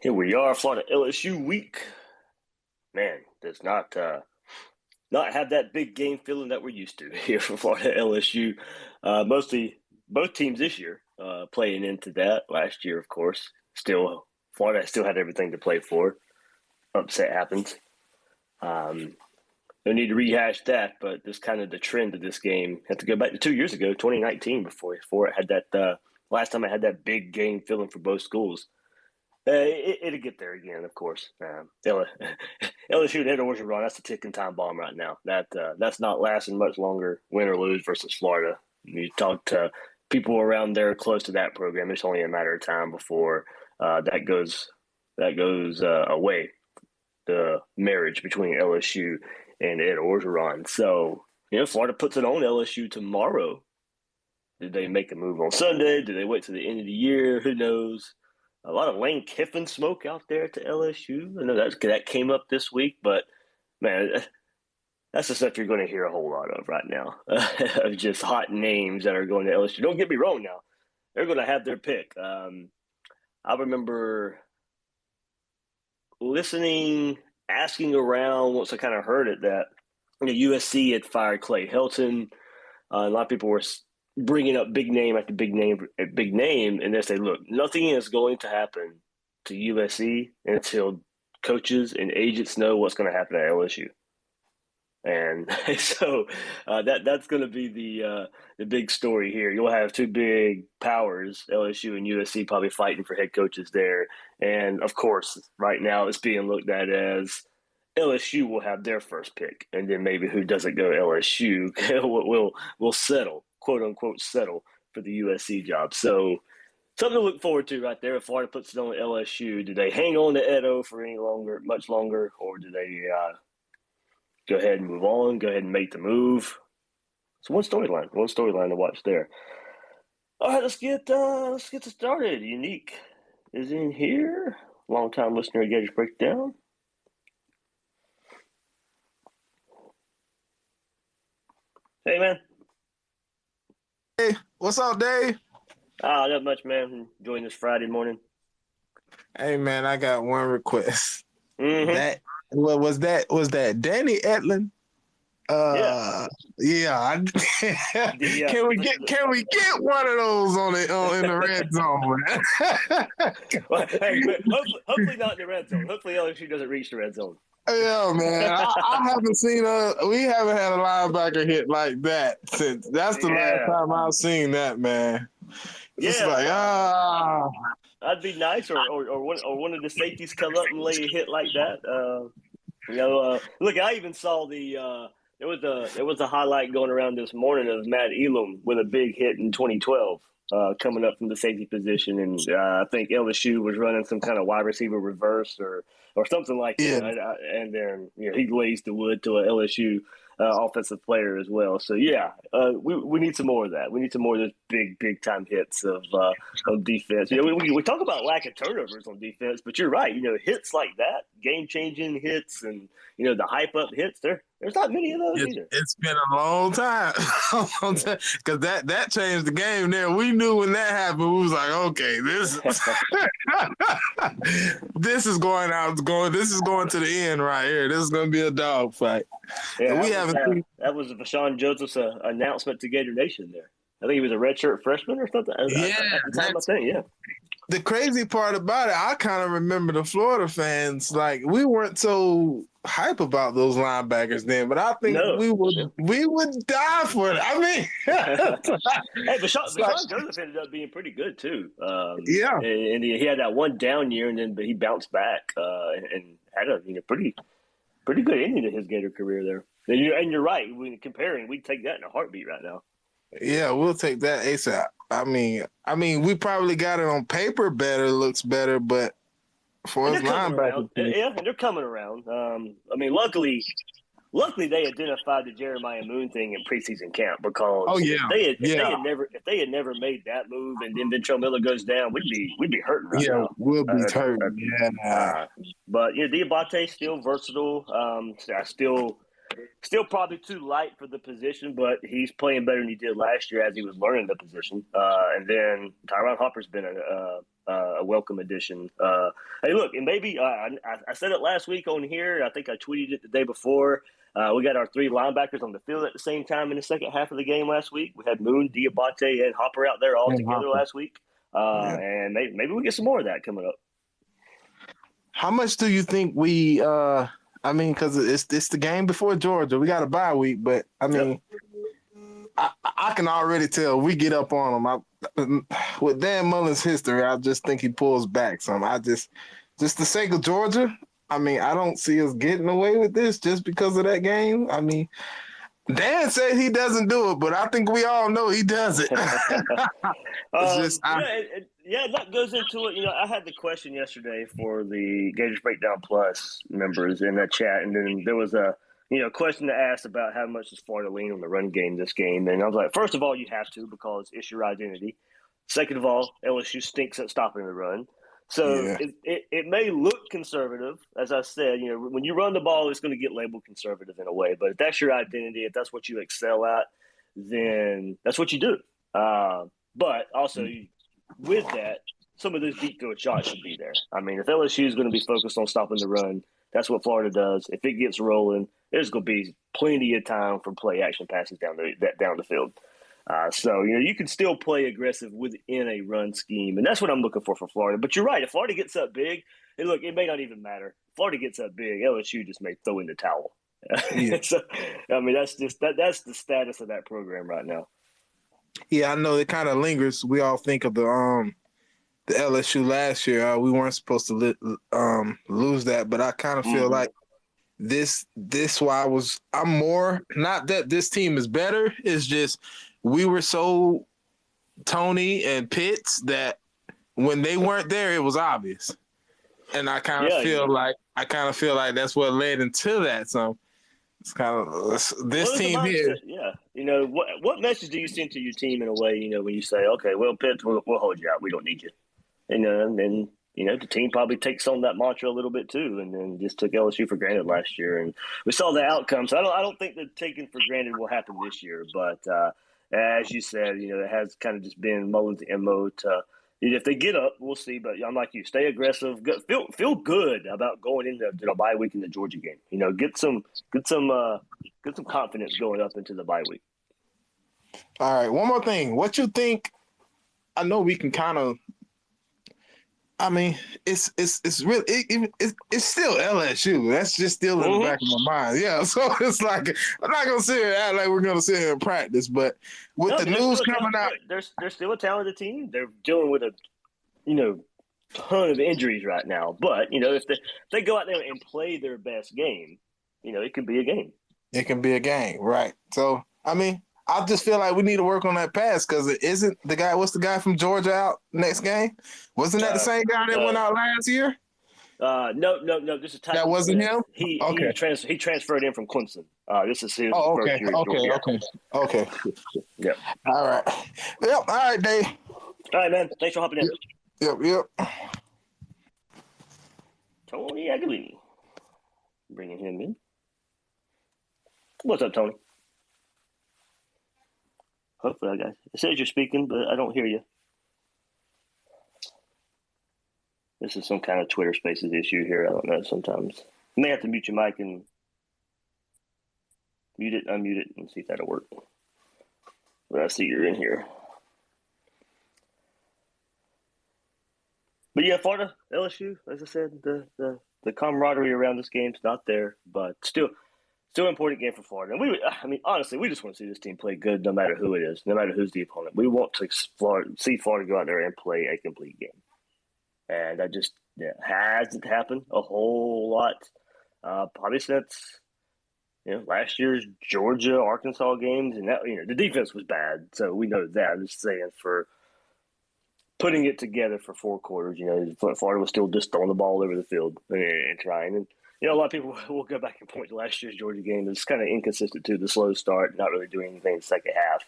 Here we are, Florida LSU week. Man, does not have that big game feeling that we're used to here for Florida LSU. Mostly both teams this year playing into that. Last year, of course, still Florida still had everything to play for. Upset happens. No need to rehash that, but this kind of the trend of this game. Have to go back to 2 years ago, 2019, before it had that. Last time I had that big game feeling for both schools. It'll get there again, of course. LSU and Ed Orgeron, that's a ticking time bomb right now. That's not lasting much longer, win or lose versus Florida. You talk to people around there close to that program, it's only a matter of time before that goes away. The marriage between LSU and Ed Orgeron. So Florida puts it on LSU tomorrow. Did they make a move on Sunday? Did they wait to the end of the year? Who knows? A lot of Lane Kiffin smoke out there to LSU. I know that came up this week, but man, that's the stuff you're going to hear a whole lot of right now. Of just hot names that are going to LSU. Don't get me wrong now. They're going to have their pick. I remember listening, asking around once I kind of heard it that USC had fired Clay Helton. A lot of people were bringing up big name after big name, and they say, look, nothing is going to happen to USC until coaches and agents know what's going to happen at LSU. And so that's going to be the big story here. You'll have two big powers, LSU and USC, probably fighting for head coaches there. And of course, right now it's being looked at as LSU will have their first pick, and then maybe who doesn't go LSU will settle, quote unquote, settle for the USC job. So something to look forward to right there. If Florida puts it on LSU, do they hang on to Edo for much longer, or do they go ahead and move on, go ahead and make the move? So one storyline to watch there. All right, let's get started. Unique is in here. Long-time listener of Gators Breakdown. Hey, man. Hey, what's up, Dave? Not much, man. Enjoying this Friday morning. Hey, man, I got one request. Mm-hmm. That was that Danny Etlin? Yeah. Can we get one of those in the red zone, man? Well, hey, hopefully not in the red zone. Hopefully LSU doesn't reach the red zone. Yeah, man. I haven't seen we haven't had a linebacker hit like that since. That's the last time I've seen that, man. It's like that'd be nice, or one of the safeties come up and lay a hit like that. Look, I even saw there was a highlight going around this morning of Matt Elam with a big hit in 2012. Coming up from the safety position, and I think LSU was running some kind of wide receiver reverse or something like that. And then he lays the wood to a LSU offensive player as well. So we need some more of that. We need some more of those big time hits of defense. We talk about lack of turnovers on defense, but you're right. Hits like that, game changing hits, and the hype up hits. There's not many of those either. It's been a long time, because that changed the game. There, we knew when that happened. We was like, okay, this is going to the end right here. This is going to be a dog fight. Yeah, that was Vashawn Joseph's announcement to Gator Nation there. I think he was a redshirt freshman or something. At the time, I think. The crazy part about it, I kind of remember the Florida fans, like, we weren't so hype about those linebackers then, but I think we would die for it. I mean, hey, Vashawn Joseph ended up being pretty good too. And he had that one down year, and then he bounced back and had a pretty good ending to his Gator career there. And you're right. When comparing, we take that in a heartbeat right now. Yeah, we'll take that ASAP. I mean, we probably got it on paper better, looks better, but for us linebackers, and they're coming around. Luckily they identified the Jeremiah Moon thing in preseason camp, because if they had never made that move, and then Ventrell Miller goes down, we'd be hurting right now. We'll be hurting. But Diabate's still versatile. I still Still probably too light for the position, but he's playing better than he did last year as he was learning the position. And then Tyron Hopper's been a welcome addition. Hey, look, and maybe I said it last week on here. I think I tweeted it the day before. We got our 3 linebackers on the field at the same time in the second half of the game last week. We had Moon, Diabate, and Hopper out there all together last week. And maybe we get some more of that coming up. How much do you think we because it's the game before Georgia. We got a bye week, but I mean, I can already tell we get up on them. With Dan Mullen's history, I just think he pulls back some. Just the sake of Georgia, I mean, I don't see us getting away with this just because of that game. I mean, Dan said he doesn't do it, but I think we all know he does it. That goes into it. I had the question yesterday for the Gators Breakdown Plus members in that chat, and then there was a question to ask about how much does Florida lean on the run game this game, and I was like, first of all, you have to because it's your identity. Second of all, LSU stinks at stopping the run. So it may look conservative, as I said. When you run the ball, it's going to get labeled conservative in a way. But if that's your identity, if that's what you excel at, then that's what you do. But also, with that, some of those deep field shots should be there. I mean, if LSU is going to be focused on stopping the run, that's what Florida does. If it gets rolling, there's going to be plenty of time for play action passes down the field. So, you can still play aggressive within a run scheme, and that's what I'm looking for Florida. But you're right. If Florida gets up big, and look, it may not even matter. If Florida gets up big, LSU just may throw in the towel. Yeah. So, I mean, that's the status of that program right now. Yeah, I know it kind of lingers. We all think of the LSU last year. We weren't supposed to lose that, but I kind of feel like this why I'm more, not that this team is better, it's just we were so Tony and Pitts that when they weren't there, it was obvious. And I kind of feel like that's what led into that. So it's kind of this team here. Yeah. What message do you send to your team in a way, when you say, okay, well, Pitts, we'll hold you out. We don't need you. And then the team probably takes on that mantra a little bit too, and then just took LSU for granted last year. And we saw the outcome. So I don't think that taking for granted will happen this year. But as you said, it has kind of just been Mullen's MO to if they get up, we'll see. But I'm like you, stay aggressive. Feel good about going into the bye week in the Georgia game. Get some confidence going up into the bye week. All right, one more thing. What you think? I know we can kind of. I mean, it's really it's still LSU. That's just still in the back of my mind. Yeah, so it's like I'm not gonna sit here and act like we're gonna sit here and practice, but with the news coming out, they're still a talented team. They're dealing with a ton of injuries right now. But if they go out there and play their best game, it can be a game. It can be a game, right? So I mean, I just feel like we need to work on that pass because it isn't the guy. What's the guy from Georgia out next game? Wasn't that the same guy that went out last year? No. This is that wasn't him. He transferred in from Clemson. This is his first year. Okay. Yep. All right. Yep. All right, Dave. All right, man. Thanks for hopping in. Yep. Tony Aguilini. Bringing him in. What's up, Tony? Hopefully, guys. It says you're speaking, but I don't hear you. This is some kind of Twitter Spaces issue here. I don't know. Sometimes you may have to mute your mic and mute it, unmute it, and see if that'll work. But I see you're in here. But yeah, Florida, LSU, as I said, the camaraderie around this game's not there, but still an important game for Florida. And honestly, we just want to see this team play good no matter who it is, no matter who's the opponent. We want to see Florida go out there and play a complete game. And that just hasn't happened a whole lot. Probably since last year's Georgia Arkansas games, and that the defense was bad, so we know that. I'm just saying for putting it together for 4 quarters, Florida was still just throwing the ball over the field and trying. And a lot of people will go back and point to last year's Georgia game. It's kind of inconsistent too. The slow start, not really doing anything in the second half.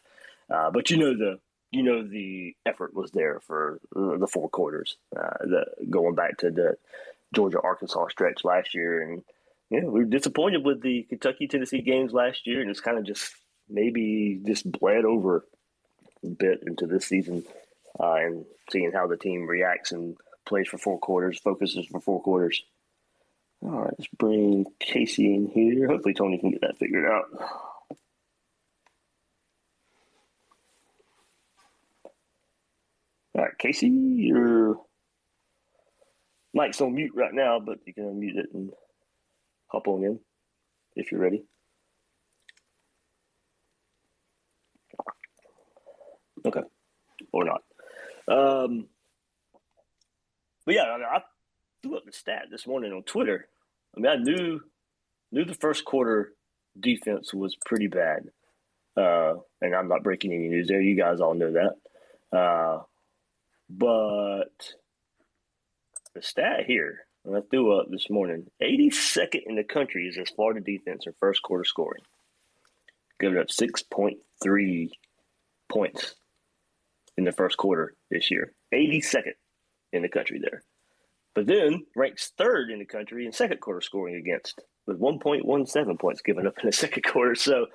But the effort was there for the 4 quarters. Going back to the Georgia Arkansas stretch last year, and we were disappointed with the Kentucky-Tennessee games last year, and it's kind of just maybe just bled over a bit into this season, and seeing how the team reacts and plays for 4 quarters, focuses for 4 quarters. All right, let's bring Casey in here. Hopefully Tony can get that figured out. All right, Casey, your mic's on mute right now, but you can unmute it and hop on in if you're ready. Okay, or not. But yeah, I threw up the stat this morning on Twitter. I mean, I knew the first quarter defense was pretty bad, and I'm not breaking any news there. You guys all know that. But the stat here, and I threw up this morning, 82nd in the country is as Florida defense in first quarter scoring, giving up 6.3 points in the first quarter this year. 82nd in the country there. But then ranks 3rd in the country in second quarter scoring against, with 1.17 points given up in the second quarter. So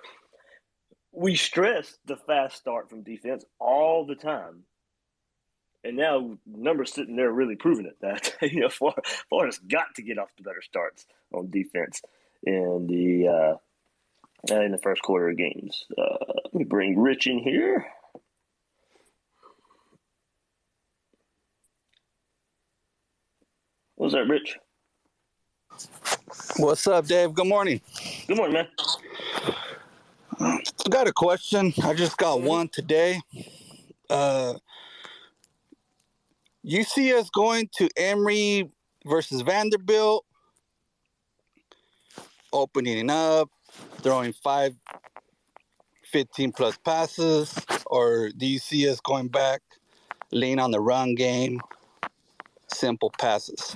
we stress the fast start from defense all the time. And now numbers sitting there really proving it that Florida's got to get off to better starts on defense in the first quarter of games. Let me bring Rich in here. What's up, Rich? What's up, Dave? Good morning. Good morning, man. I got a question. I just got one today. You see us going to Emory versus Vanderbilt, opening up, throwing 15-plus passes, or do you see us going back, lean on the run game, simple passes?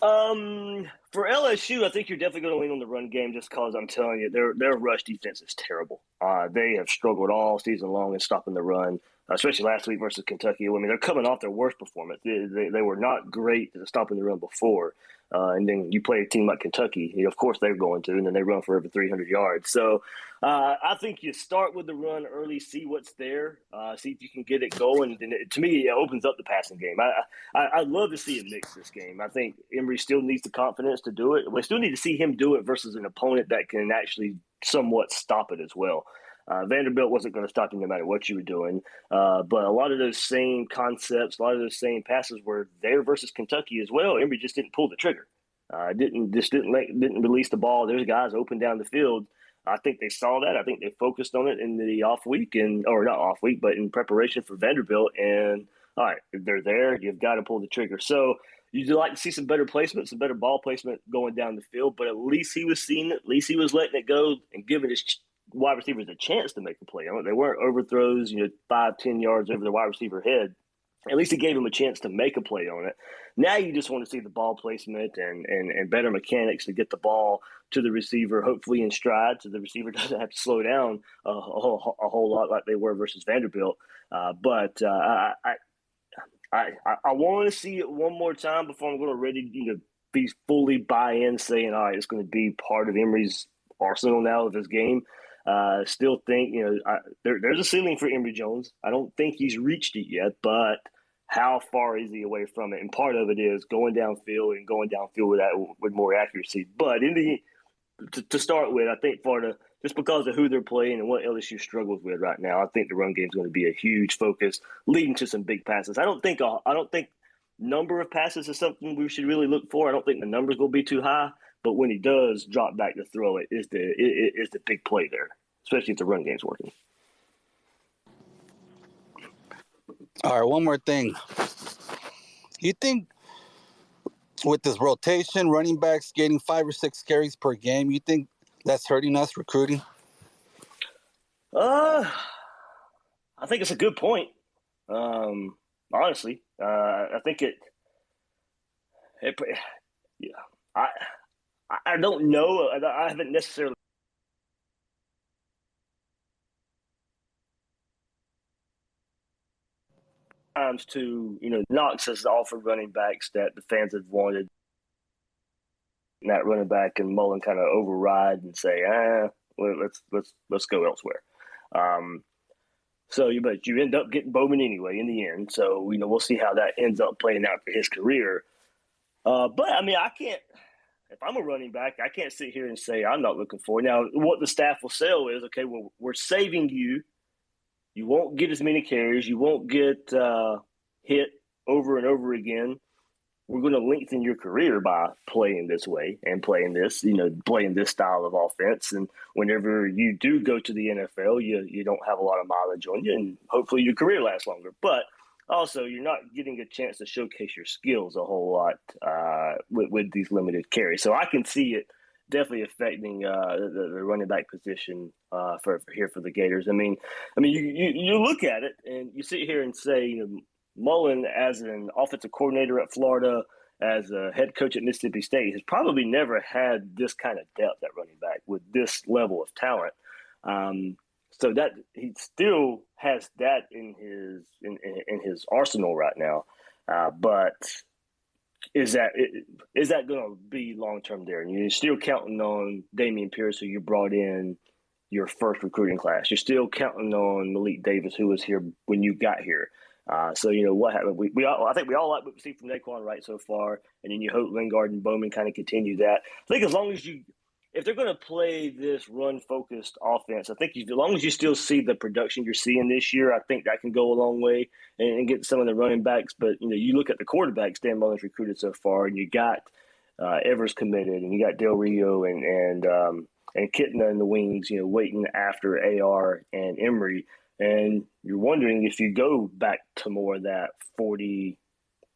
For LSU, I think you're definitely going to lean on the run game just because I'm telling you, their rush defense is terrible. They have struggled all season long in stopping the run, especially last week versus Kentucky. I mean, they're coming off their worst performance. They were not great at stopping the run before. And then you play a team like Kentucky, of course they're going to, and then they run for over 300 yards. So I think you start with the run early, see what's there, see if you can get it going. And to me, it opens up the passing game. I'd love to see it mix this game. I think Emory still needs the confidence to do it. We still need to see him do it versus an opponent that can actually somewhat stop it as well. Vanderbilt wasn't going to stop you no matter what you were doing. But a lot of those same concepts, a lot of those same passes were there versus Kentucky as well. Emory just didn't pull the trigger. Didn't release the ball. There's guys open down the field. I think they saw that. I think they focused on it in the off week, or not off week, but in preparation for Vanderbilt. And all right, if they're there, you've got to pull the trigger. So you'd like to see some better placement, some better ball placement going down the field. But at least he was seeing it. At least he was letting it go and giving his wide receivers a chance to make a play. They weren't overthrows, 5-10 yards over the wide receiver head. At least he gave him a chance to make a play on it. Now you just want to see the ball placement and better mechanics to get the ball to the receiver, hopefully in stride, so the receiver doesn't have to slow down a whole lot like they were versus Vanderbilt. But I want to see it one more time before I'm going to ready be fully buy in, saying, all right, it's going to be part of Emory's arsenal now of his game. Still think there's a ceiling for Emory Jones. I don't think he's reached it yet, but how far is he away from it? And part of it is going downfield with more accuracy. But to start with, I think Florida, just because of who they're playing and what LSU struggles with right now, I think the run game is going to be a huge focus, leading to some big passes. I don't think number of passes is something we should really look for. I don't think the numbers will be too high. But when he does drop back to throw it, is the big play there, especially if the run game's working. All right, one more thing. You think with this rotation, running backs getting 5 or 6 carries per game, you think that's hurting us recruiting? I think it's a good point. Honestly, I think yeah. I don't know. I haven't necessarily times to Knox has offered running backs that the fans have wanted. that running back and Mullen kind of override and say, let's go elsewhere. But you end up getting Bowman anyway in the end. So, we'll see how that ends up playing out for his career. But, I can't – if I'm a running back, I can't sit here and say I'm not looking for it. Now, what the staff will sell is, okay, well, we're saving you. You won't get as many carries. You won't get hit over and over again. We're going to lengthen your career by playing this way and playing this, playing this style of offense. And whenever you do go to the NFL, you don't have a lot of mileage on you, and hopefully your career lasts longer. But also, you're not getting a chance to showcase your skills a whole lot with these limited carries. So I can see it definitely affecting the running back position for the Gators. You look at it and you sit here and say, Mullen, as an offensive coordinator at Florida, as a head coach at Mississippi State, has probably never had this kind of depth at running back with this level of talent. So that he still has that in his arsenal right now. But is that going to be long term there? And you're still counting on Dameon Pierce, who you brought in your first recruiting class. You're still counting on Malik Davis, who was here when you got here. So what happened? I think we all like what we see from Naquan Wright so far, and then you hope Lingard and Bowman kind of continue that. I think if they're going to play this run-focused offense, I think as long as you still see the production you're seeing this year, I think that can go a long way and get some of the running backs. But you look at the quarterbacks Dan Mullen's recruited so far, and you got Evers committed, and you got Del Rio and Kitna in the wings, waiting after AR and Emory. And you're wondering if you go back to more of that 40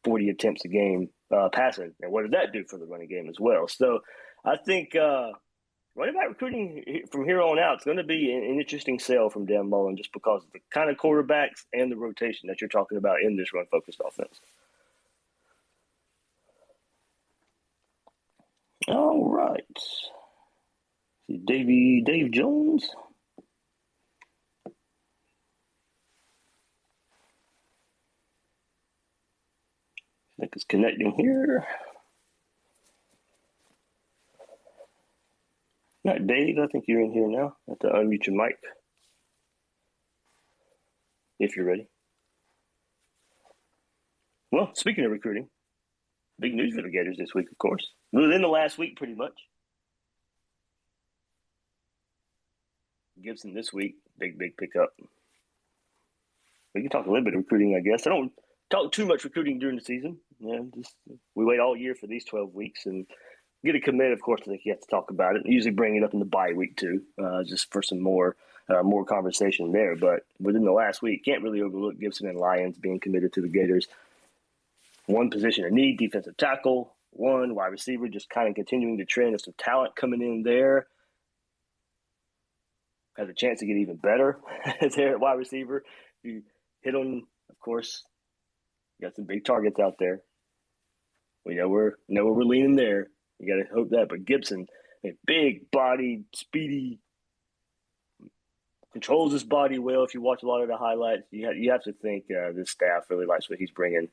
attempts a game passing, and what does that do for the running game as well? So I think running back recruiting from here on out is going to be an interesting sell from Dan Mullen, just because of the kind of quarterbacks and the rotation that you're talking about in this run-focused offense. All right. Dave Jones. I think it's connecting here. All right, Dave, I think you're in here now. I have to unmute your mic if you're ready. Well, speaking of recruiting, big news for the Gators this week, of course. Within the last week, pretty much. Gibson this week, big pickup. We can talk a little bit of recruiting, I guess. I don't talk too much recruiting during the season. We wait all year for these 12 weeks and get a commit. Of course, I think you have to talk about it. Usually bring it up in the bye week too, just for some more conversation there. But within the last week, can't really overlook Gibson and Lyons being committed to the Gators. One position of need, defensive tackle. One wide receiver, just kind of continuing the trend of some talent coming in there. Has a chance to get even better there at wide receiver. You hit on, of course, you got some big targets out there. We know where we're leaning there. You got to hope that. But Gibson, big body, speedy, controls his body well. If you watch a lot of the highlights, you have to think this staff really likes what he's bringing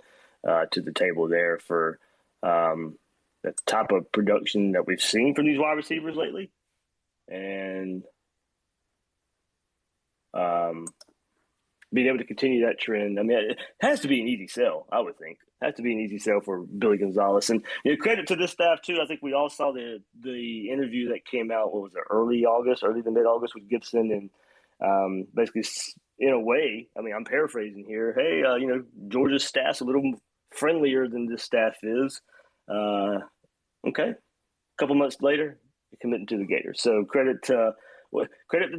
to the table there for the type of production that we've seen from these wide receivers lately. And being able to continue that trend. It has to be an easy sell, I would think. It has to be an easy sell for Billy Gonzalez. And credit to this staff, too. I think we all saw the interview that came out, what was it, early to mid-August with Gibson. And basically, in a way, I'm paraphrasing here, hey, Georgia's staff's a little friendlier than this staff is. Okay. A couple months later, you're committing to the Gators. So credit to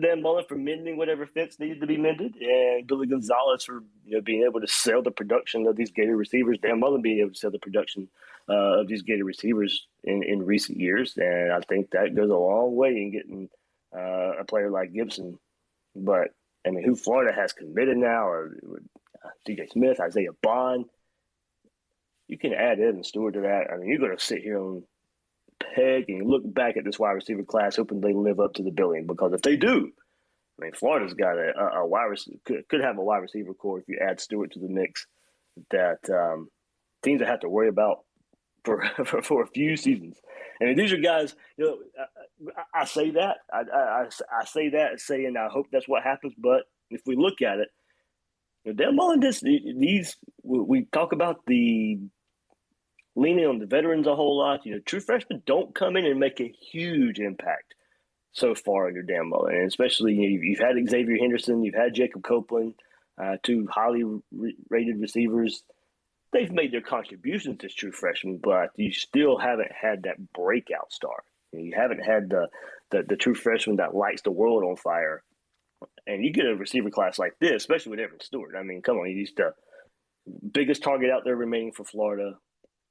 Dan Mullen for mending whatever fence needed to be mended, and Billy Gonzalez for being able to sell the production of these Gator receivers. Dan Mullen being able to sell the production of these Gator receivers in recent years, and I think that goes a long way in getting a player like Gibson. But who Florida has committed now, or DJ Smith, Isaiah Bond, you can add Evan Stewart to that. You're going to sit here and peg and look back at this wide receiver class, hoping they live up to the billing. Because if they do, Florida's got a wide receiver, could have a wide receiver core if you add Stewart to the mix that teams that have to worry about for a few seasons. And these are guys, I say that. I say that saying I hope that's what happens. But if we look at it, Dan Mullen, we talk about the leaning on the veterans a whole lot. True freshmen don't come in and make a huge impact so far under Dan Mullen. And especially, you've had Xavier Henderson, you've had Jacob Copeland, two highly rated receivers. They've made their contributions as true freshmen, but you still haven't had that breakout star. You haven't had the true freshman that lights the world on fire. And you get a receiver class like this, especially with Evan Stewart. I mean, come on, he's the biggest target out there remaining for Florida,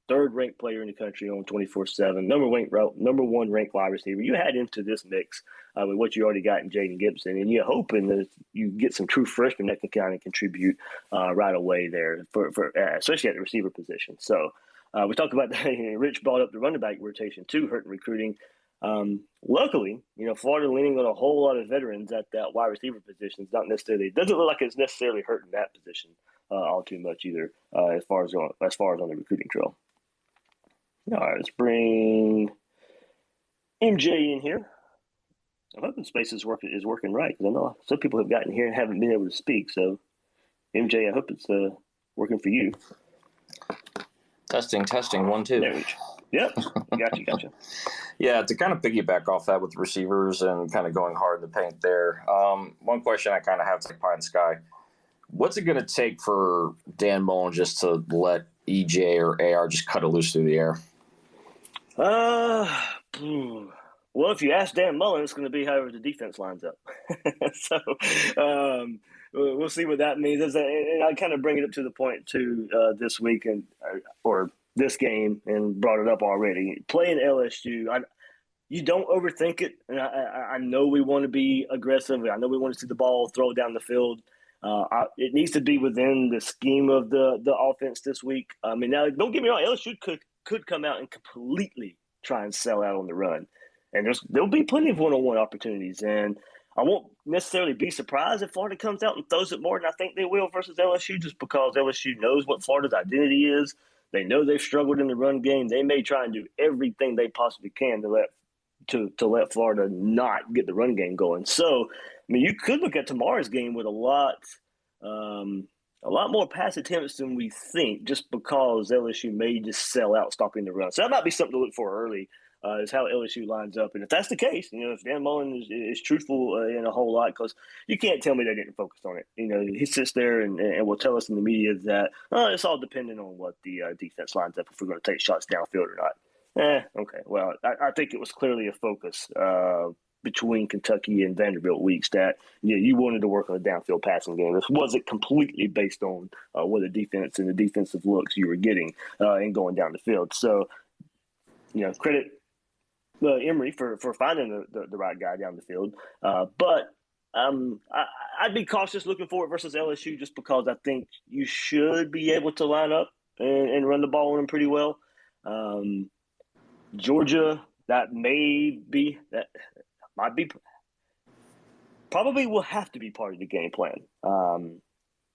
third-ranked player in the country on 24/7, number one ranked wide receiver. You had into this mix with what you already got in Jaden Gibson, and you're hoping that you get some true freshmen that can kind of contribute right away there, for especially at the receiver position. So we talked about that. Rich brought up the running back rotation too, hurting recruiting. Luckily, Florida leaning on a whole lot of veterans at that wide receiver position. It's not necessarily, it doesn't look like it's necessarily hurting that position all too much either, as far as on the recruiting trail. All right, let's bring MJ in here. I'm hoping space is working right, because I know some people have gotten here and haven't been able to speak. So, MJ, I hope it's working for you. Testing, 1, 2. There we go. Yep, gotcha. Yeah, to kind of piggyback off that with receivers and kind of going hard in the paint there. One question I kind of have to pie in the sky: what's it going to take for Dan Mullen just to let EJ or AR just cut it loose through the air? Well, if you ask Dan Mullen, it's going to be however the defense lines up. So we'll see what that means. And I kind of bring it up to the point too this week or this game, and brought it up already. Playing LSU, you don't overthink it. And I know we want to be aggressive. I know we want to see the ball throw down the field. It needs to be within the scheme of the offense this week. I mean, now don't get me wrong, LSU could come out and completely try and sell out on the run, and there'll be plenty of one-on-one opportunities. And I won't necessarily be surprised if Florida comes out and throws it more than I think they will versus LSU, just because LSU knows what Florida's identity is. They know they've struggled in the run game. They may try and do everything they possibly can to let Florida not get the run game going. So, I mean, you could look at tomorrow's game with a lot more pass attempts than we think, just because LSU may just sell out stopping the run. So that might be something to look for early, is how LSU lines up. And if that's the case, if Dan Mullen is truthful in a whole lot, because you can't tell me they didn't focus on it. He sits there and will tell us in the media that it's all dependent on what the defense lines up, if we're going to take shots downfield or not. Okay. Well, I think it was clearly a focus between Kentucky and Vanderbilt weeks that you wanted to work on a downfield passing game. This wasn't completely based on what the defense and the defensive looks you were getting and going down the field. So, credit Emory for finding the right guy down the field. But I'd be cautious looking forward versus LSU, just because I think you should be able to line up and run the ball on them pretty well. Georgia, that might be probably will have to be part of the game plan.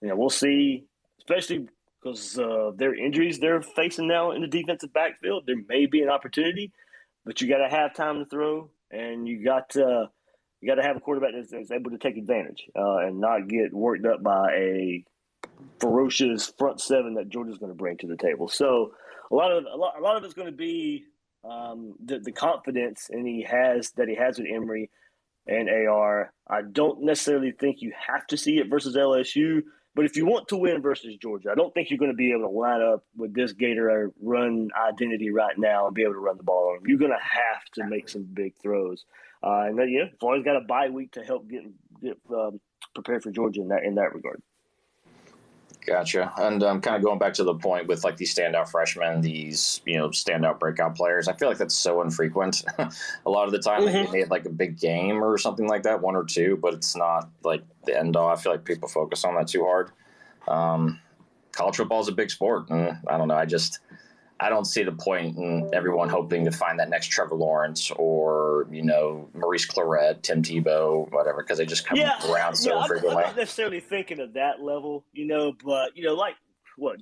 We'll see, especially because of their injuries they're facing now in the defensive backfield. There may be an opportunity, but you got to have time to throw, and you got to have a quarterback that's able to take advantage and not get worked up by a ferocious front seven that Georgia's going to bring to the table. So a lot of it's going to be the confidence he has with Emory and AR. I don't necessarily think you have to see it versus LSU, but if you want to win versus Georgia, I don't think you're going to be able to line up with this Gator run identity right now and be able to run the ball on them. You're going to have to make some big throws. And then, Florida's got a bye week to help get prepared for Georgia in that regard. Gotcha. And kind of going back to the point with like these standout freshmen, these standout breakout players, I feel like that's so infrequent. A lot of the time they made like a big game or something like that, one or two, but it's not like the end all. I feel like people focus on that too hard. College football is a big sport, and I don't know. I don't see the point in everyone hoping to find that next Trevor Lawrence or, Maurice Claret, Tim Tebow, whatever, because they just come around so frequently. I'm not necessarily thinking of that level, but, like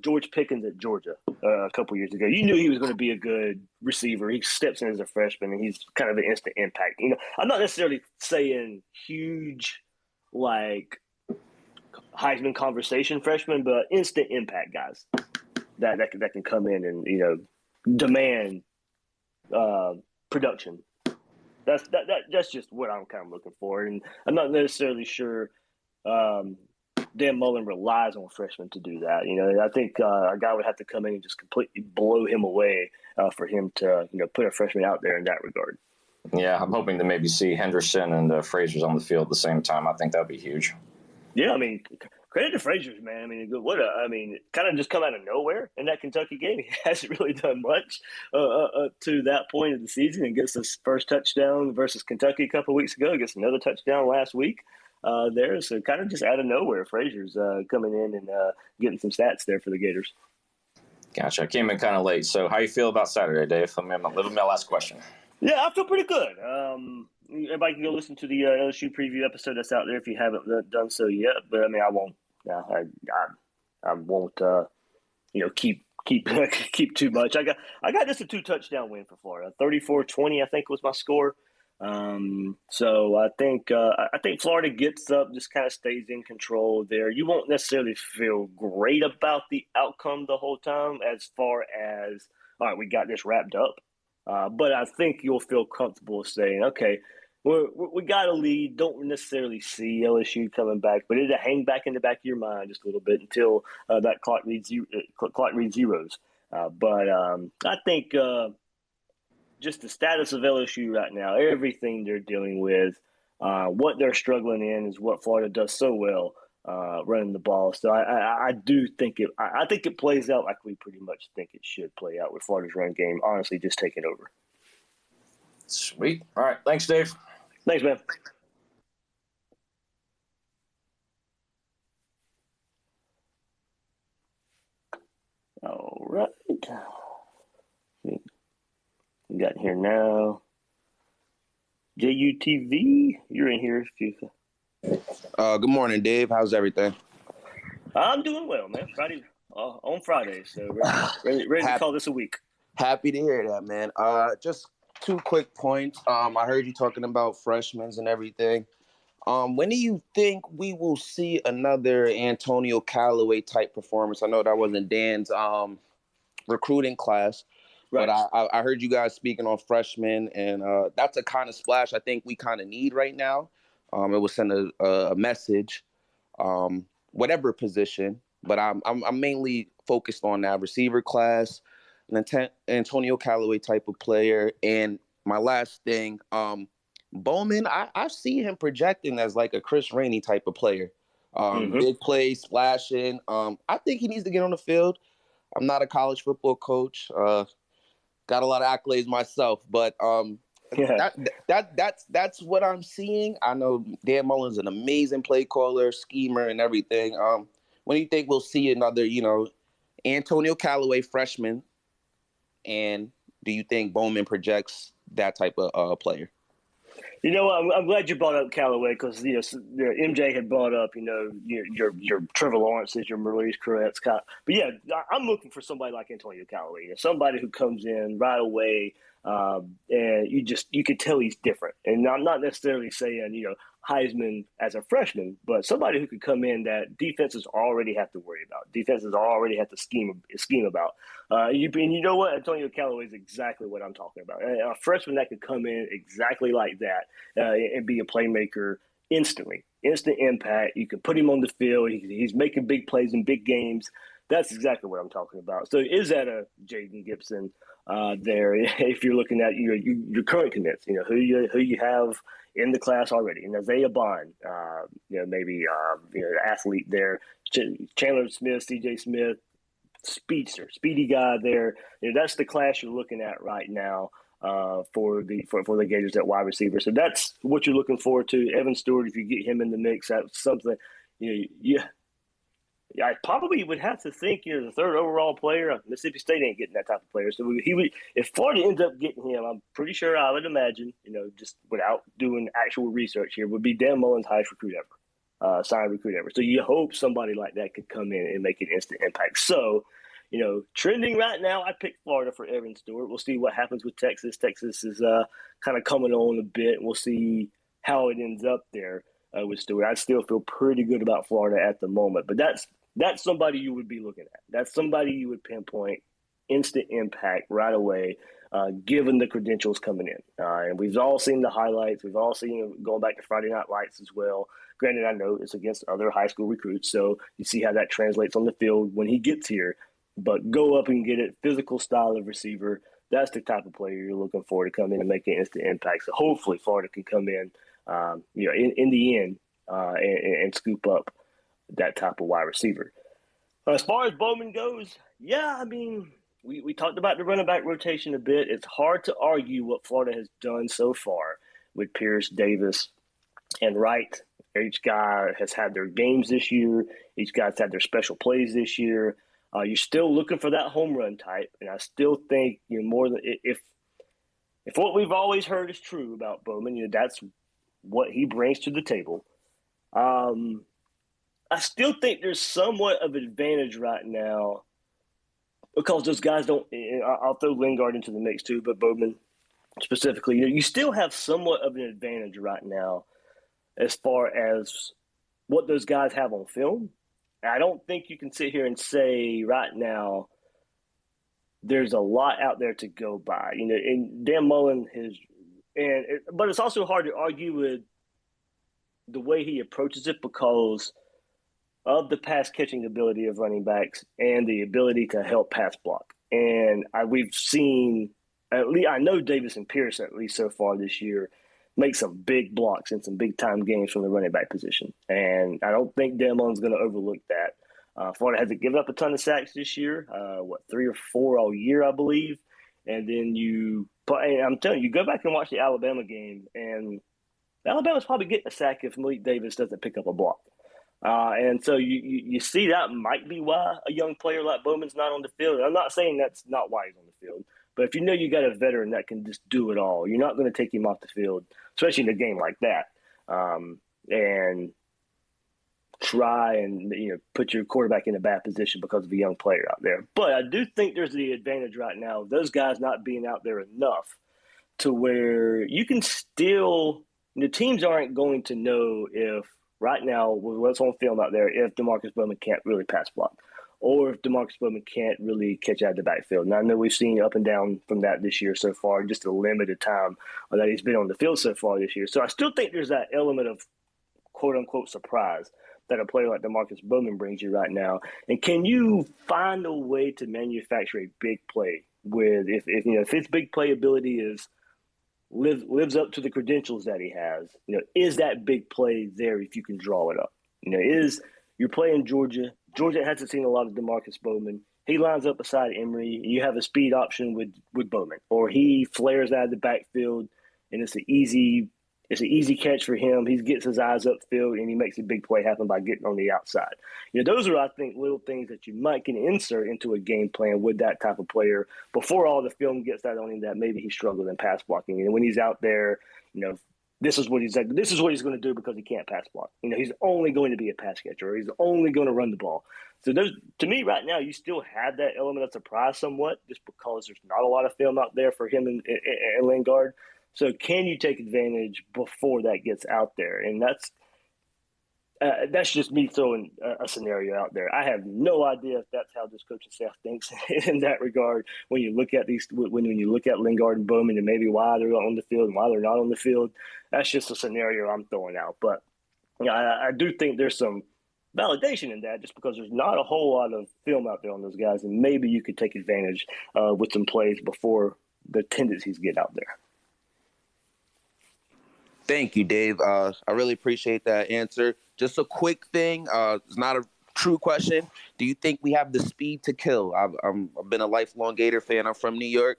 George Pickens at Georgia a couple years ago. You knew he was going to be a good receiver. He steps in as a freshman, and he's kind of an instant impact. I'm not necessarily saying huge, like Heisman conversation freshman, but instant impact guys that can come in and demand production. That's just what I'm kind of looking for, and I'm not necessarily sure. Dan Mullen relies on freshmen to do that. I think a guy would have to come in and just completely blow him away for him to, put a freshman out there in that regard. Yeah, I'm hoping to maybe see Henderson and Frazier's on the field at the same time. I think that would be huge. Yeah, credit to Frazier's, man. Kind of just come out of nowhere in that Kentucky game. He hasn't really done much to that point of the season, and gets his first touchdown versus Kentucky a couple of weeks ago. Gets another touchdown last week. So kind of just out of nowhere, Frazier's coming in and getting some stats there for the Gators. Gotcha. I came in kind of late. So how you feel about Saturday, Dave? I'm living my last question. Yeah, I feel pretty good. Everybody can go listen to the LSU preview episode that's out there if you haven't done so yet. But I won't. I won't. Keep too much. I got just a 2-touchdown win for Florida. 34-20, I think was my score. So I think Florida gets up, just kind of stays in control there. You won't necessarily feel great about the outcome the whole time as far as, all right, we got this wrapped up. But I think you'll feel comfortable saying, okay, we got a lead. Don't necessarily see LSU coming back, but it'll hang back in the back of your mind just a little bit until that clock reads zeros. But I think just the status of LSU right now, everything they're dealing with, what they're struggling in is what Florida does so well, running the ball. So I do think it plays out like we pretty much think it should play out with Florida's run game, honestly, just taking over. Sweet. All right. Thanks, Dave. Thanks, man. All right. We got here now. JUTV, you're in here. Good morning, Dave. How's everything? I'm doing well, man. On Friday, so ready to call this a week. Happy to hear that, man. Just 2 quick points. I heard you talking about freshmen and everything. When do you think we will see another Antonio Callaway type performance? I know that wasn't Dan's recruiting class, right. But I heard you guys speaking on freshmen, and that's a kind of splash I think we kind of need right now. It will send a message, whatever position, but I'm mainly focused on that receiver class, an Antonio Callaway type of player. And my last thing, Bowman, I see him projecting as like a Chris Rainey type of player. Big play, splashing. I think he needs to get on the field. I'm not a college football coach. Got a lot of accolades myself, but that's what I'm seeing. I know Dan Mullen's an amazing play caller, schemer, and everything. When do you think we'll see another, Antonio Callaway freshman? And do you think Bowman projects that type of player? I'm glad you brought up Callaway because MJ had brought up your Trevor Lawrence's, your Maurice Crewet's, but yeah, I'm looking for somebody like Antonio Callaway, somebody who comes in right away, and you could tell he's different. And I'm not necessarily saying Heisman as a freshman, but somebody who could come in that defenses already have to worry about, defenses already have to scheme about. You know what? Antonio Callaway is exactly what I'm talking about. A freshman that could come in exactly like that and be a playmaker instantly, instant impact. You can put him on the field. He's making big plays in big games. That's exactly what I'm talking about. So is that a Jaden Gibson there? If you're looking at your current commits, who you have in the class already, and Isaiah Bond, maybe athlete there, Chandler Smith, CJ Smith, speedy guy there. That's the class you're looking at right now for the Gators at wide receiver. So that's what you're looking forward to. Evan Stewart, if you get him in the mix, that's something. I probably would have to think the third overall player. Mississippi State ain't getting that type of player, so he would. If Florida ends up getting him, I'm pretty sure I would imagine, just without doing actual research here, would be Dan Mullen's highest recruit ever. sign recruit ever. So you hope somebody like that could come in and make an instant impact. So, trending right now, I picked Florida for Evan Stewart. We'll see what happens with Texas. Texas is kind of coming on a bit. We'll see how it ends up there with Stewart. I still feel pretty good about Florida at the moment, but that's somebody you would be looking at. That's somebody you would pinpoint instant impact right away, given the credentials coming in. And we've all seen the highlights. We've all seen going back to Friday Night Lights as well. Granted, I know it's against other high school recruits, so you see how that translates on the field when he gets here. But go up and get it, physical style of receiver. That's the type of player you're looking for to come in and make an instant impact. So hopefully Florida can come in, in the end and scoop up that type of wide receiver. As far as Bowman goes, we talked about the running back rotation a bit. It's hard to argue what Florida has done so far with Pierce, Davis, and Wright. Each guy has had their games this year. Each guy's had their special plays this year. You're still looking for that home run type, and I still think more than if what we've always heard is true about Bowman, that's what he brings to the table. I still think there's somewhat of an advantage right now because those guys don't. I'll throw Lingard into the mix too, but Bowman specifically, you still have somewhat of an advantage right now as far as what those guys have on film. I don't think you can sit here and say right now there's a lot out there to go by. And Dan Mullen but it's also hard to argue with the way he approaches it because of the pass catching ability of running backs and the ability to help pass block. And we've seen, at least I know Davis and Pierce at least so far this year, make some big blocks in some big-time games from the running back position. And I don't think Dan Mullen's going to overlook that. Florida hasn't given up a ton of sacks this year, 3 or 4 all year, I believe. And then I'm telling you, go back and watch the Alabama game, and Alabama's probably getting a sack if Malik Davis doesn't pick up a block. And so you see that might be why a young player like Bowman's not on the field. I'm not saying that's not why he's on the field. But if you got a veteran that can just do it all, you're not going to take him off the field, especially in a game like that, and try and put your quarterback in a bad position because of a young player out there. But I do think there's the advantage right now of those guys not being out there enough to where you can still – the teams aren't going to know if right now with what's on film out there if DeMarcus Bowman can't really pass block. Or if DeMarcus Bowman can't really catch out of the backfield. And I know we've seen up and down from that this year so far, just a limited time that he's been on the field so far this year. So I still think there's that element of quote-unquote surprise that a player like DeMarcus Bowman brings you right now. And can you find a way to manufacture a big play with if his big play ability lives up to the credentials that he has, is that big play there if you can draw it up? You're playing Georgia. Georgia hasn't seen a lot of DeMarcus Bowman. He lines up beside Emory. You have a speed option with Bowman, or he flares out of the backfield, and it's an easy catch for him. He gets his eyes upfield, and he makes a big play happen by getting on the outside. Those are, I think, little things that you might can insert into a game plan with that type of player before all the film gets that on him that maybe he struggled in pass blocking. And when he's out there, this is what he's going to do because he can't pass block. He's only going to be a pass catcher, or he's only going to run the ball. So to me right now, you still have that element of surprise somewhat just because there's not a lot of film out there for him and Lingard. So can you take advantage before that gets out there? And that's just me throwing a scenario out there. I have no idea if that's how this coaching staff thinks in that regard. When you look at when you look at Lingard and Bowman and maybe why they're on the field and why they're not on the field, that's just a scenario I'm throwing out. But I do think there's some validation in that just because there's not a whole lot of film out there on those guys, and maybe you could take advantage with some plays before the tendencies get out there. Thank you, Dave. I really appreciate that answer. Just a quick thing. It's not a true question. Do you think we have the speed to kill? I've been a lifelong Gator fan. I'm from New York,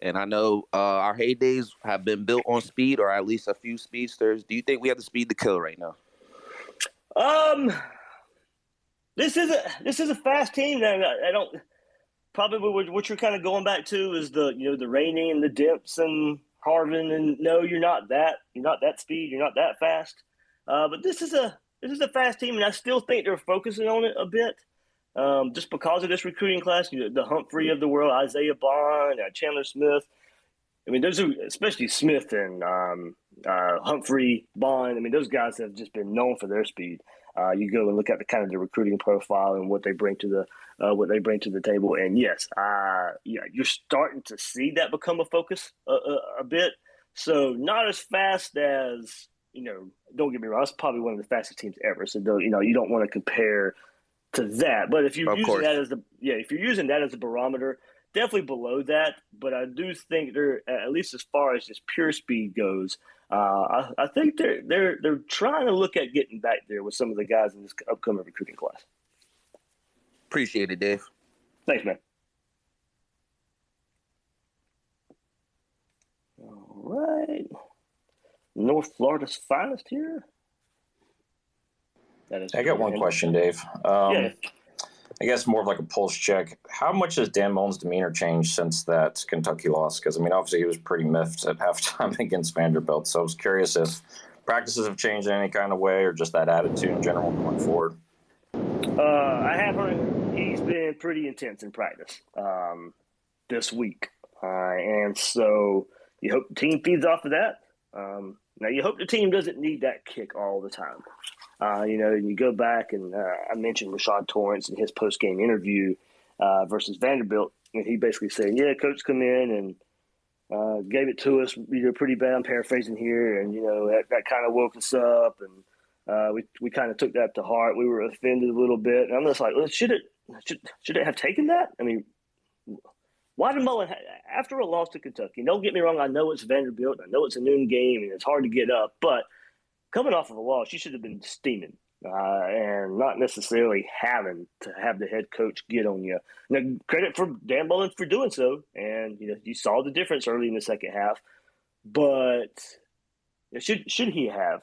and I know our heydays have been built on speed, or at least a few speedsters. Do you think we have the speed to kill right now? This is a fast team. I don't probably what you're kind of going back to is the Rainey and the Demps and Harvin, and no, you're not that speed, you're not that fast. But this is a this is a fast team, and I still think they're focusing on it a bit. Just because of this recruiting class, the Humphrey of the world, Isaiah Bond, Chandler Smith. I mean, those are especially Smith and Humphrey, Bond. I mean, those guys have just been known for their speed. You go and look at the kind of the recruiting profile and what they bring to the table. And yes, you're starting to see that become a focus a bit. So not as fast as Don't get me wrong, it's probably one of the fastest teams ever. So you don't want to compare to that. But if you're using that as a barometer, definitely below that. But I do think they're, at least as far as just pure speed goes, I think they're trying to look at getting back there with some of the guys in this upcoming recruiting class. Appreciate it, Dave. Thanks, man. All right. North Florida's finest here. I got one question, Dave. Yeah. I guess more of like a pulse check. How much has Dan Mullen's demeanor changed since that Kentucky loss? Because, I mean, obviously he was pretty miffed at halftime against Vanderbilt. So I was curious if practices have changed in any kind of way or just that attitude in general going forward. I have heard he's been pretty intense in practice this week. And so you hope the team feeds off of that. Now, you hope the team doesn't need that kick all the time. And you go back and I mentioned Rashad Torrance in his post-game interview versus Vanderbilt, and he basically said, yeah, coach come in and gave it to us pretty bad. I'm paraphrasing here, and that kind of woke us up, and we kind of took that to heart. We were offended a little bit, and I'm just like, well, should it have taken that? I mean, why did Mullen, after a loss to Kentucky, don't get me wrong, I know it's Vanderbilt, I know it's a noon game, and it's hard to get up, but coming off of a loss, you should have been steaming and not necessarily having to have the head coach get on you. Now, credit for Dan Mullen for doing so, and you saw the difference early in the second half, but should he have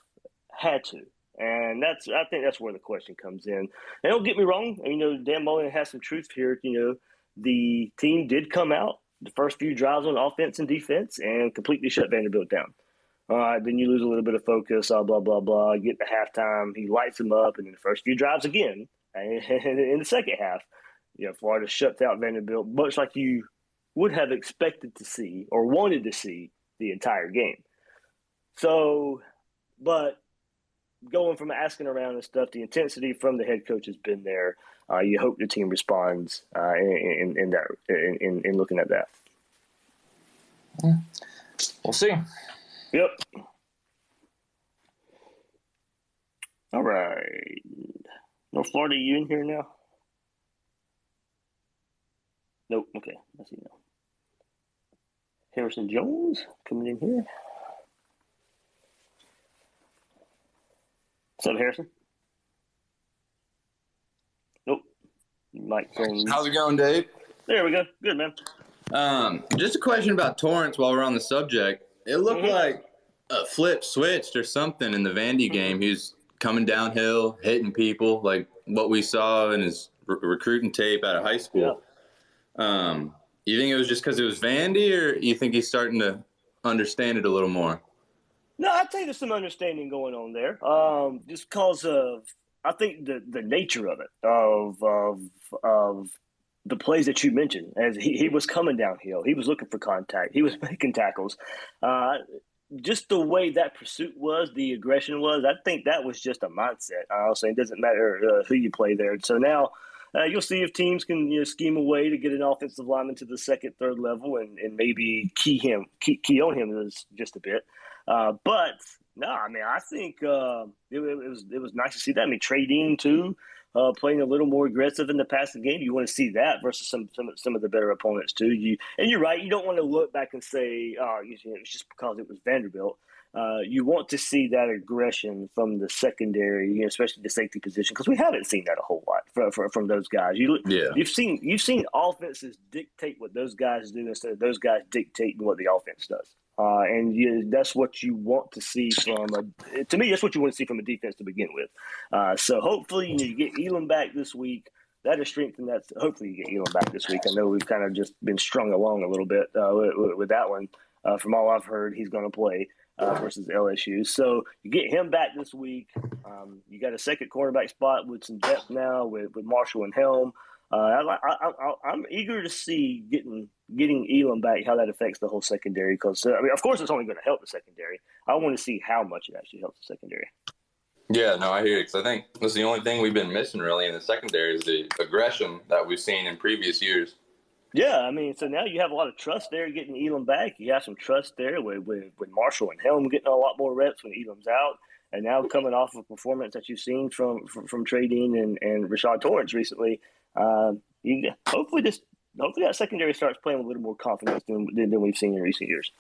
had to? And I think that's where the question comes in. And don't get me wrong, Dan Mullen has some truth here. The team did come out the first few drives on offense and defense and completely shut Vanderbilt down. All right, then you lose a little bit of focus, blah, blah, blah. Get to halftime, he lights them up, and in the first few drives again, and in the second half, Florida shuts out Vanderbilt, much like you would have expected to see or wanted to see the entire game. So, but going from asking around and stuff, the intensity from the head coach has been there. You hope the team responds in looking at that. We'll see. Yep. All right. North Florida, you in here now? Nope. Okay. I see now. Harrison Jones coming in here. What's up, Harrison? Nope. How's it going, Dave? There we go. Good, man. Just a question about Torrance while we're on the subject. It looked like a flip switched or something in the Vandy game. He was coming downhill, hitting people, like what we saw in his recruiting tape out of high school. Yeah. You think it was just because it was Vandy, or you think he's starting to understand it a little more? No, I think there's some understanding going on there. Just because of, I think the nature of it, of the plays that you mentioned, as he was coming downhill, he was looking for contact, he was making tackles. Just the way that pursuit was, the aggression was, I think that was just a mindset. I was saying it doesn't matter who you play there. So now you'll see if teams can scheme a way to get an offensive lineman to the second, third level and maybe key on him just a bit. But no, I mean, I think it was nice to see that. I mean, Trey Dean too, playing a little more aggressive in the passing game. You want to see that versus some of the better opponents too. And you're right. You don't want to look back and say, it's just because it was Vanderbilt. You want to see that aggression from the secondary, especially the safety position, because we haven't seen that a whole lot from those guys. You've seen offenses dictate what those guys do instead of those guys dictating what the offense does. And that's what you want to see to me, that's what you want to see from a defense to begin with. So hopefully you get Elam back this week. That is strengthened. Hopefully you get Elam back this week. I know we've kind of just been strung along a little bit with that one. From all I've heard, he's going to play versus LSU. So you get him back this week. You got a second cornerback spot with some depth now with Marshall and Helm. I'm eager to see getting Elam back, how that affects the whole secondary. Because of course, it's only going to help the secondary. I want to see how much it actually helps the secondary. Yeah, no, I hear you. Because I think that's the only thing we've been missing really in the secondary is the aggression that we've seen in previous years. Yeah, I mean, so now you have a lot of trust there getting Elam back. You have some trust there with Marshall and Helm getting a lot more reps when Elam's out. And now coming off of performance that you've seen from Trey Dean and Rashad Torrance recently, hopefully that secondary starts playing with a little more confidence than we've seen in recent years.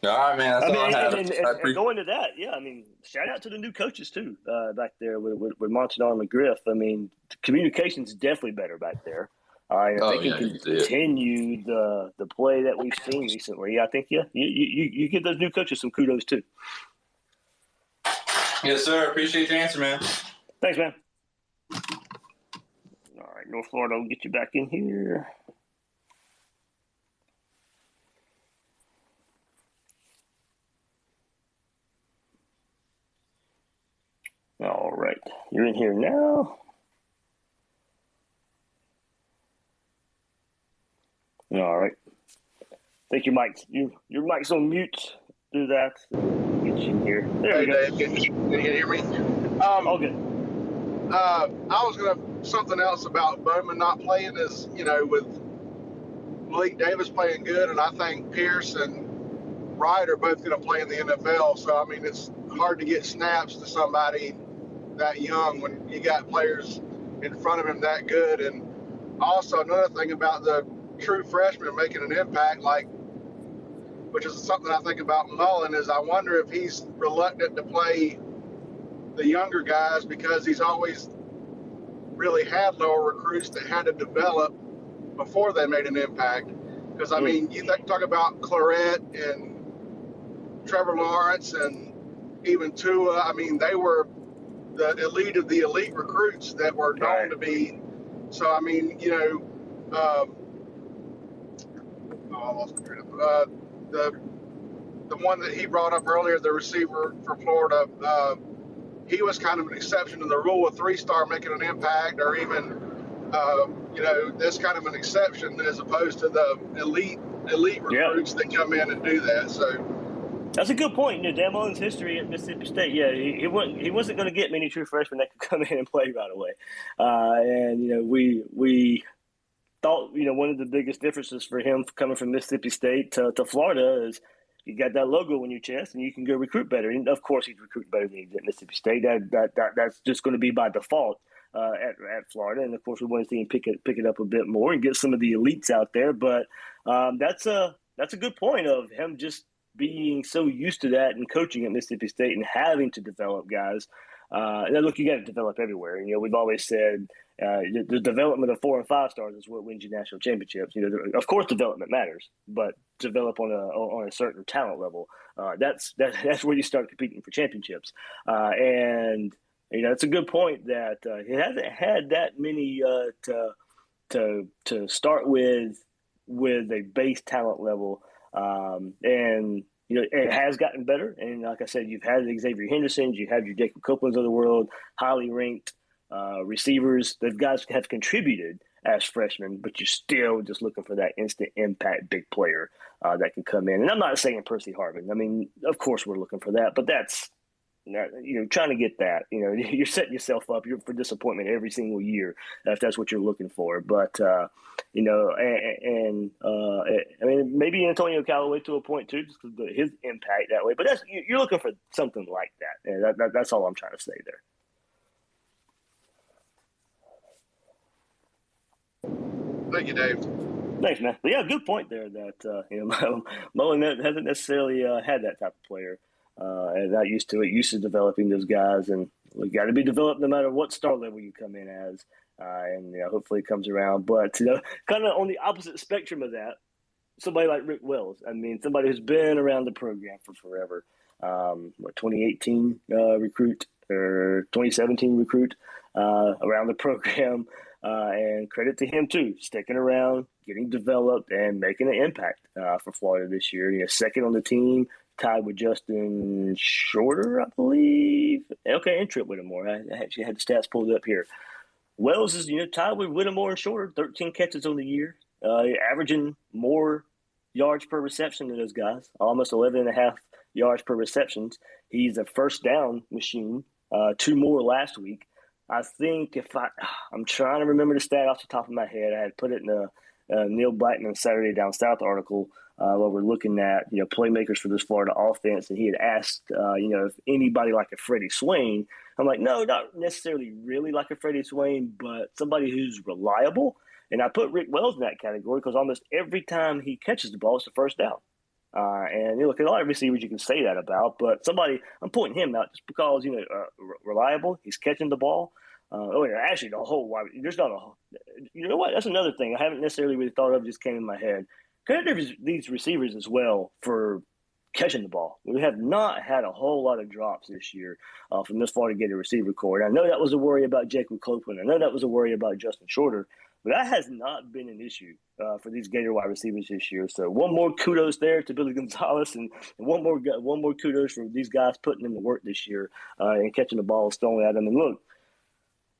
All right, man. That's all I have. And going to that, yeah, I mean, shout out to the new coaches too back there with Montanaro and McGriff. I mean, communication's definitely better back there. If they can continue the play that we've seen recently, I think you give those new coaches some kudos too. Yes, sir. Appreciate your answer, man. Thanks, man. All right, North Florida, will get you back in here. All right, you're in here now. All right. I think your mic's on mute. Do that. Get you in here. There we go. Dave, can you hear me? All good. I was going to something else about Bowman not playing is, with Malik Davis playing good, and I think Pierce and Wright are both going to play in the NFL. So, I mean, it's hard to get snaps to somebody that young when you got players in front of him that good. And also another thing about the true freshman making an impact, which is something I think about Mullen, is I wonder if he's reluctant to play the younger guys because he's always really had lower recruits that had to develop before they made an impact. Because, I mean, you talk about Claret and Trevor Lawrence and even Tua. I mean, they were the elite of the elite recruits that were known to be. So, I mean, I lost my train of the one that he brought up earlier, the receiver from Florida, he was kind of an exception to the rule of three-star making an impact, or even, this kind of an exception as opposed to the elite recruits that come in and do that. So that's a good point. Dan Mullen's history at Mississippi State, he wasn't going to get many true freshmen that could come in and play right away. And we thought, one of the biggest differences for him coming from Mississippi State to Florida is you got that logo on your chest and you can go recruit better. And of course, he's recruiting better than he did at Mississippi State. That's just going to be by default at Florida. And of course, we want to see him pick it up a bit more and get some of the elites out there. But that's a good point of him just being so used to that and coaching at Mississippi State and having to develop guys. And look, you got to develop everywhere. We've always said the development of 4 and 5 stars is what wins you national championships. Of course, development matters, but develop on a certain talent level. That's where you start competing for championships. And it's a good point that he hasn't had that many to start with a base talent level, and. It has gotten better, and like I said, you've had Xavier Henderson, you have your Jacob Copelands of the world, highly ranked receivers. Those guys have contributed as freshmen, but you're still just looking for that instant impact big player that can come in. And I'm not saying Percy Harvin. I mean, of course we're looking for that, but that's trying to get that. You're setting yourself up for disappointment every single year if that's what you're looking for. But I mean, maybe Antonio Callaway to a point too, just because his impact that way. But you're looking for something like that. And that's all I'm trying to say there. Thank you, Dave. Thanks, man. But yeah, good point there. That Mullen hasn't necessarily had that type of player. And not used to developing those guys, and we got to be developed no matter what star level you come in as, and hopefully it comes around. But kind of on the opposite spectrum of that, somebody like Rick Wells. I mean, somebody who's been around the program for forever. 2018 recruit or 2017 recruit around the program, and credit to him too, sticking around, getting developed and making an impact for Florida this year. Second on the team, tied with Justin Shorter, I believe. Okay, and Trip Whittemore. I actually had the stats pulled up here. Wells is tied with Whittemore and Shorter, 13 catches on the year, averaging more yards per reception than those guys, almost 11.5 yards per receptions. He's a first down machine, 2 more last week. I think I'm trying to remember the stat off the top of my head. I had put it in a Neil Blackman Saturday Down South article where we're looking at playmakers for this Florida offense, and he had asked if anybody like a Freddie Swain. I'm like, no, not necessarily really like a Freddie Swain, but somebody who's reliable. And I put Rick Wells in that category because almost every time he catches the ball, it's a first down. And look, a lot of receivers you can say that about, but I'm pointing him out just because reliable. He's catching the ball. Actually, the whole wide. There's not a. You know what? That's another thing I haven't necessarily really thought of. Just came in my head. Credit to these receivers as well for catching the ball. We have not had a whole lot of drops this year from this Florida Gator receiver core. And I know that was a worry about Jacob Copeland. I know that was a worry about Justin Shorter. But that has not been an issue for these Gator wide receivers this year. So one more kudos there to Billy Gonzalez, and one more kudos for these guys putting in the work this year and catching the ball, throwing at them. And look,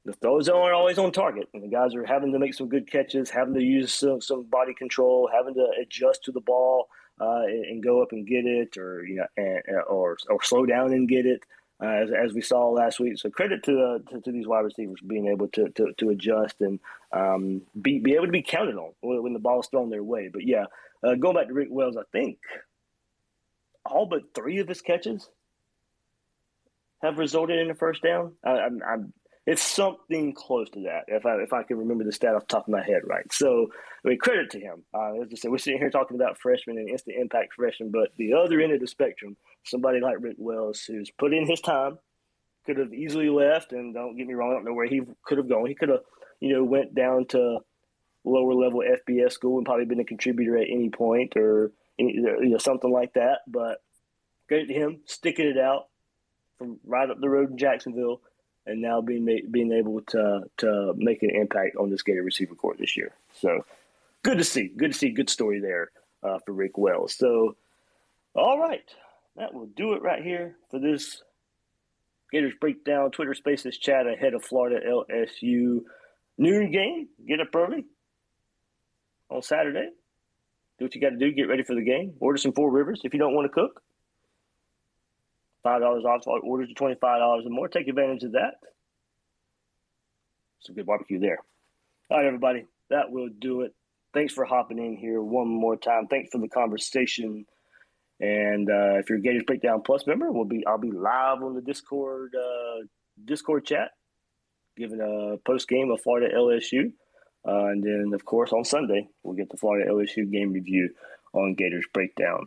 the throws aren't always on target, and the guys are having to make some good catches, having to use some body control, having to adjust to the ball and go up and get it, or or slow down and get it. As we saw last week. So credit to these wide receivers being able to adjust and be able to be counted on when the ball's thrown their way. But, going back to Rick Wells, I think all but 3 of his catches have resulted in a first down. It's something close to that, if I can remember the stat off the top of my head right. So, credit to him. As I said, we're sitting here talking about freshmen and instant impact freshmen, but the other end of the spectrum, somebody like Rick Wells, who's put in his time, could have easily left, and don't get me wrong, I don't know where he could have gone. He could have, went down to lower level FBS school and probably been a contributor at any point or something like that. But credit to him, sticking it out from right up the road in Jacksonville, and now being able to make an impact on this Gator receiver corps this year. So good to see. Good story there for Rick Wells. So, all right, that will do it right here for this Gators Breakdown Twitter Spaces chat ahead of Florida LSU noon game. Get up early on Saturday. Do what you got to do. Get ready for the game. Order some Four Rivers if you don't want to cook. $5 off orders to $25 or more. Take advantage of that. Some good barbecue there. All right, everybody. That will do it. Thanks for hopping in here one more time. Thanks for the conversation. And if you're a Gators Breakdown Plus member, I'll be live on the Discord chat, giving a post game of Florida LSU. And then, of course, on Sunday, we'll get the Florida LSU game review on Gators Breakdown.